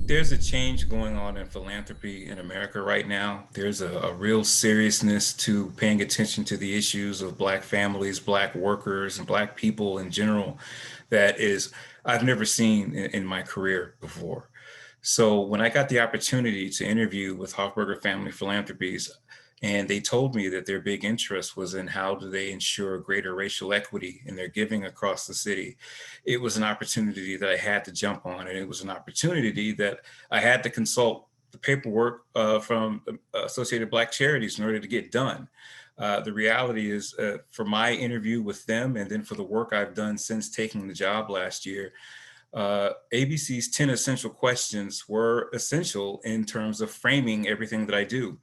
There's a change going on in philanthropy in America right now. There's a real seriousness to paying attention to the issues of Black families, Black workers, and Black people in general that is I've never seen in my career before. So when I got the opportunity to interview with Hoffberger Family Philanthropies, and they told me that their big interest was in how do they ensure greater racial equity in their giving across the city. It was an opportunity that I had to jump on, and it was an opportunity that I had to consult the paperwork from Associated Black Charities in order to get done. The reality is, for my interview with them, and then for the work I've done since taking the job last year, ABC's 10 essential questions were essential in terms of framing everything that I do.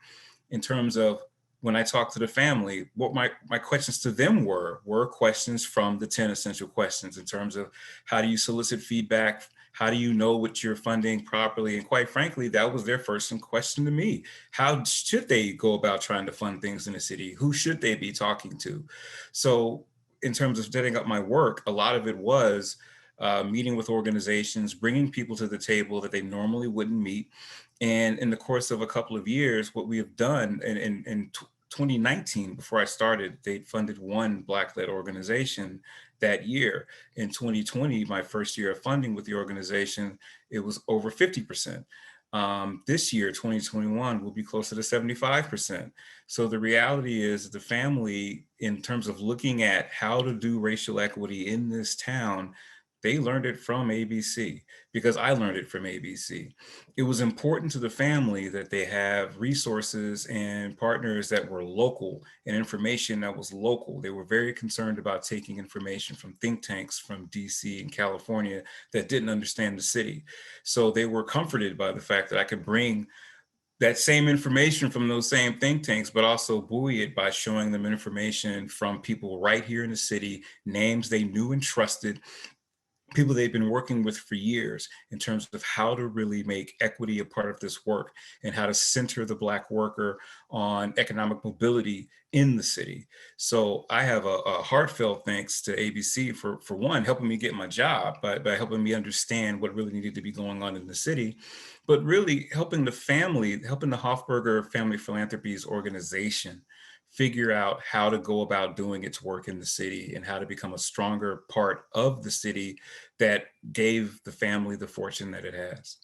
In terms of when I talk to the family, what my questions to them were questions from the 10 essential questions in terms of how do you solicit feedback? How do you know what you're funding properly? And quite frankly, that was their first question to me. How should they go about trying to fund things in the city? Who should they be talking to? So in terms of setting up my work, a lot of it was meeting with organizations, bringing people to the table that they normally wouldn't meet. And in the course of a couple of years, what we have done in 2019, before I started, they funded one Black-led organization that year. In 2020, my first year of funding with the organization, it was over 50%. This year, 2021, will be closer to 75%. So the reality is the family, in terms of looking at how to do racial equity in this town, they learned it from ABC because I learned it from ABC. It was important to the family that they have resources and partners that were local and information that was local. They were very concerned about taking information from think tanks from DC and California that didn't understand the city. So they were comforted by the fact that I could bring that same information from those same think tanks, but also buoy it by showing them information from people right here in the city, names they knew and trusted, people they've been working with for years in terms of how to really make equity a part of this work and how to center the Black worker on economic mobility in the city. So I have a heartfelt thanks to ABC for one, helping me get my job by helping me understand what really needed to be going on in the city, but really helping the family, helping the Hoffberger Family Philanthropies organization figure out how to go about doing its work in the city and how to become a stronger part of the city that gave the family the fortune that it has.